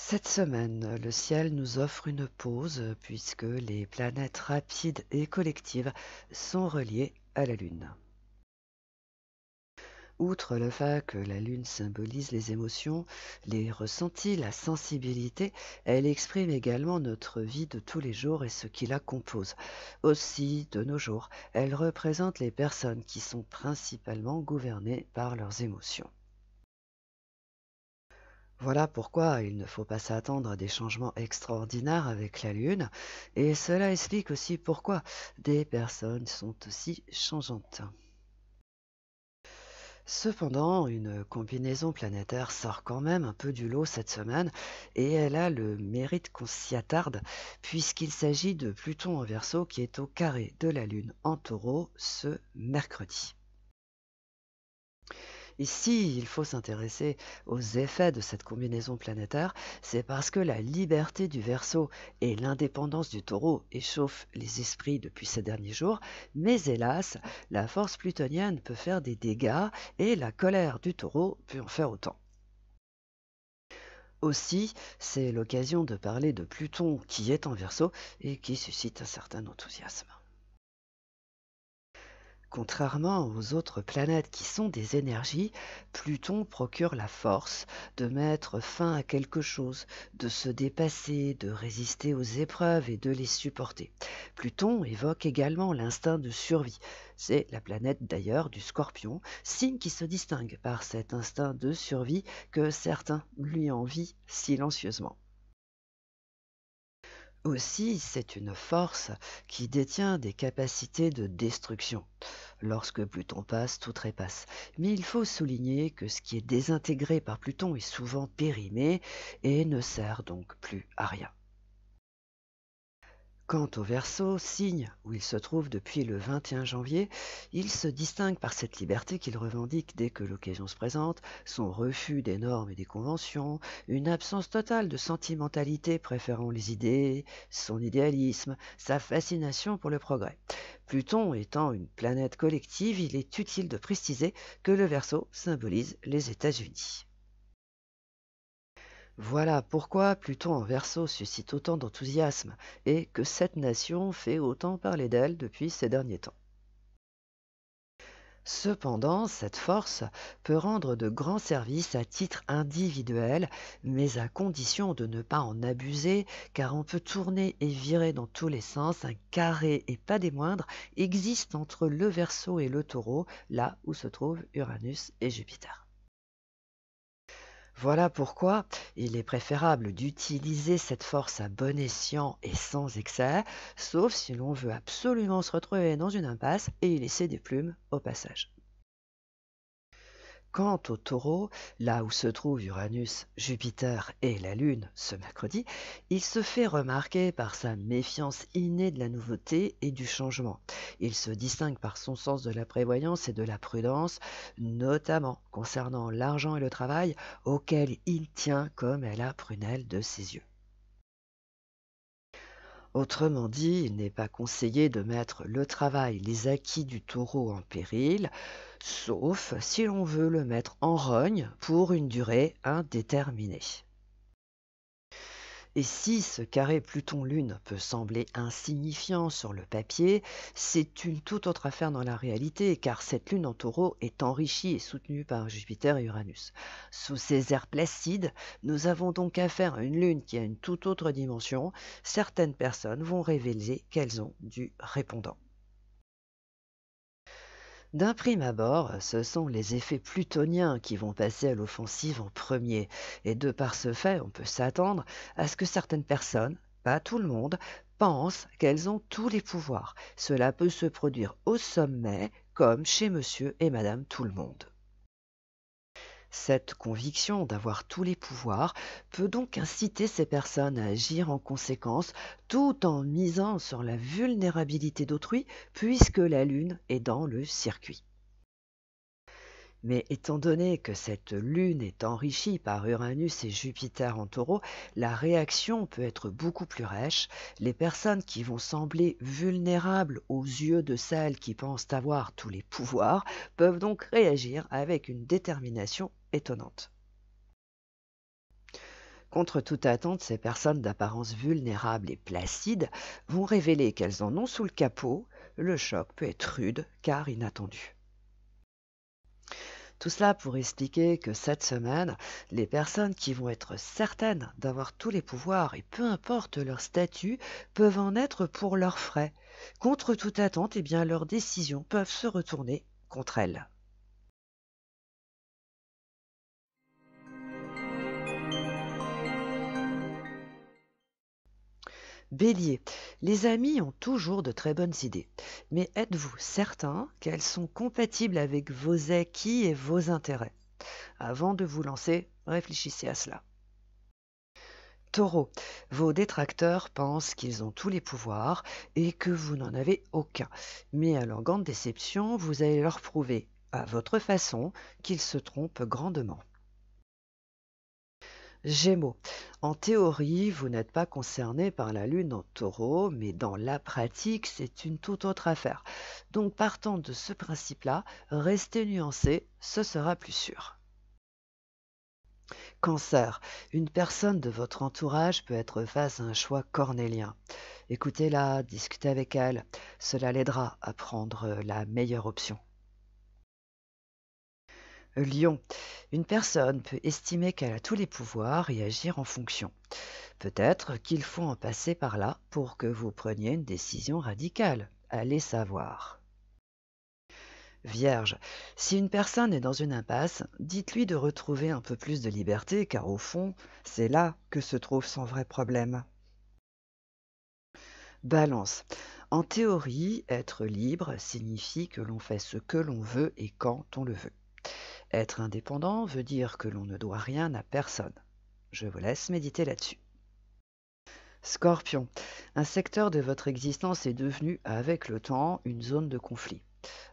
Cette semaine, le ciel nous offre une pause puisque les planètes rapides et collectives sont reliées à la Lune. Outre le fait que la Lune symbolise les émotions, les ressentis, la sensibilité, elle exprime également notre vie de tous les jours et ce qui la compose. Aussi, de nos jours, elle représente les personnes qui sont principalement gouvernées par leurs émotions. Voilà pourquoi il ne faut pas s'attendre à des changements extraordinaires avec la Lune, et cela explique aussi pourquoi des personnes sont aussi changeantes. Cependant, une combinaison planétaire sort quand même un peu du lot cette semaine, et elle a le mérite qu'on s'y attarde, puisqu'il s'agit de Pluton en Verseau qui est au carré de la Lune en Taureau ce mercredi. Ici, il faut s'intéresser aux effets de cette combinaison planétaire, c'est parce que la liberté du Verseau et l'indépendance du Taureau échauffent les esprits depuis ces derniers jours, mais hélas, la force plutonienne peut faire des dégâts et la colère du Taureau peut en faire autant. Aussi, c'est l'occasion de parler de Pluton qui est en Verseau et qui suscite un certain enthousiasme. Contrairement aux autres planètes qui sont des énergies, Pluton procure la force de mettre fin à quelque chose, de se dépasser, de résister aux épreuves et de les supporter. Pluton évoque également l'instinct de survie. C'est la planète d'ailleurs du Scorpion, signe qui se distingue par cet instinct de survie que certains lui envient silencieusement. Aussi, c'est une force qui détient des capacités de destruction. Lorsque Pluton passe, tout trépasse. Mais il faut souligner que ce qui est désintégré par Pluton est souvent périmé et ne sert donc plus à rien. Quant au Verseau, signe où il se trouve depuis le 21 janvier, il se distingue par cette liberté qu'il revendique dès que l'occasion se présente, son refus des normes et des conventions, une absence totale de sentimentalité préférant les idées, son idéalisme, sa fascination pour le progrès. Pluton étant une planète collective, il est utile de préciser que le Verseau symbolise les États-Unis. Voilà pourquoi Pluton en Verseau suscite autant d'enthousiasme et que cette nation fait autant parler d'elle depuis ces derniers temps. Cependant, cette force peut rendre de grands services à titre individuel, mais à condition de ne pas en abuser, car on peut tourner et virer dans tous les sens. Un carré, et pas des moindres, existe entre le Verseau et le Taureau, là où se trouvent Uranus et Jupiter. Voilà pourquoi il est préférable d'utiliser cette force à bon escient et sans excès, sauf si l'on veut absolument se retrouver dans une impasse et y laisser des plumes au passage. Quant au Taureau, là où se trouvent Uranus, Jupiter et la Lune ce mercredi, il se fait remarquer par sa méfiance innée de la nouveauté et du changement. Il se distingue par son sens de la prévoyance et de la prudence, notamment concernant l'argent et le travail, auquel il tient comme à la prunelle de ses yeux. Autrement dit, il n'est pas conseillé de mettre le travail, les acquis du Taureau en péril, sauf si l'on veut le mettre en rogne pour une durée indéterminée. Et si ce carré Pluton-Lune peut sembler insignifiant sur le papier, c'est une toute autre affaire dans la réalité, car cette Lune en Taureau est enrichie et soutenue par Jupiter et Uranus. Sous ces airs placides, nous avons donc affaire à une Lune qui a une toute autre dimension. Certaines personnes vont révéler qu'elles ont du répondant. D'un prime abord, ce sont les effets plutoniens qui vont passer à l'offensive en premier, et de par ce fait, on peut s'attendre à ce que certaines personnes, pas tout le monde, pensent qu'elles ont tous les pouvoirs. Cela peut se produire au sommet, comme chez monsieur et madame tout le monde. Cette conviction d'avoir tous les pouvoirs peut donc inciter ces personnes à agir en conséquence tout en misant sur la vulnérabilité d'autrui puisque la Lune est dans le circuit. Mais étant donné que cette Lune est enrichie par Uranus et Jupiter en Taureau, la réaction peut être beaucoup plus rêche. Les personnes qui vont sembler vulnérables aux yeux de celles qui pensent avoir tous les pouvoirs peuvent donc réagir avec une détermination étonnante. Contre toute attente, ces personnes d'apparence vulnérable et placide vont révéler qu'elles en ont sous le capot. Le choc peut être rude car inattendu. Tout cela pour expliquer que cette semaine, les personnes qui vont être certaines d'avoir tous les pouvoirs et peu importe leur statut, peuvent en être pour leurs frais. Contre toute attente, eh bien, leurs décisions peuvent se retourner contre elles. Bélier, les amis ont toujours de très bonnes idées, mais êtes-vous certain qu'elles sont compatibles avec vos acquis et vos intérêts? Avant de vous lancer, réfléchissez à cela. Taureau, vos détracteurs pensent qu'ils ont tous les pouvoirs et que vous n'en avez aucun. Mais à leur grande déception, vous allez leur prouver, à votre façon, qu'ils se trompent grandement. Gémeaux, en théorie, vous n'êtes pas concerné par la Lune en taureau, mais dans la pratique, c'est une toute autre affaire. Donc partant de ce principe-là, restez nuancé, ce sera plus sûr. Cancer, une personne de votre entourage peut être face à un choix cornélien. Écoutez-la, discutez avec elle, cela l'aidera à prendre la meilleure option. Lion, une personne peut estimer qu'elle a tous les pouvoirs et agir en fonction. Peut-être qu'il faut en passer par là pour que vous preniez une décision radicale. Allez savoir. Vierge, si une personne est dans une impasse, dites-lui de retrouver un peu plus de liberté, car au fond, c'est là que se trouve son vrai problème. Balance. En théorie, être libre signifie que l'on fait ce que l'on veut et quand on le veut. Être indépendant veut dire que l'on ne doit rien à personne. Je vous laisse méditer là-dessus. Scorpion, un secteur de votre existence est devenu, avec le temps, une zone de conflit.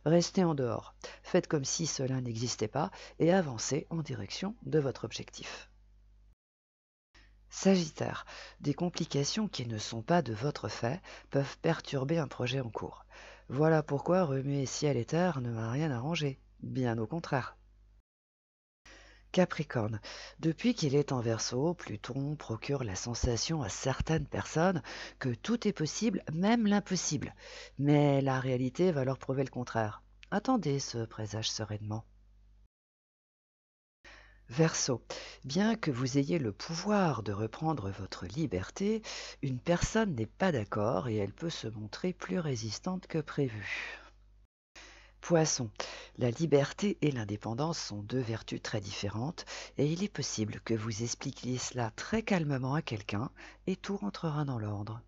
Restez en dehors, faites comme si cela n'existait pas et avancez en direction de votre objectif. Sagittaire, des complications qui ne sont pas de votre fait peuvent perturber un projet en cours. Voilà pourquoi remuer ciel et terre ne va rien arranger, bien au contraire. Capricorne, depuis qu'il est en Verseau, Pluton procure la sensation à certaines personnes que tout est possible, même l'impossible. Mais la réalité va leur prouver le contraire. Attendez ce présage sereinement. Verseau, bien que vous ayez le pouvoir de reprendre votre liberté, une personne n'est pas d'accord et elle peut se montrer plus résistante que prévu. Poisson, la liberté et l'indépendance sont deux vertus très différentes et il est possible que vous expliquiez cela très calmement à quelqu'un et tout rentrera dans l'ordre.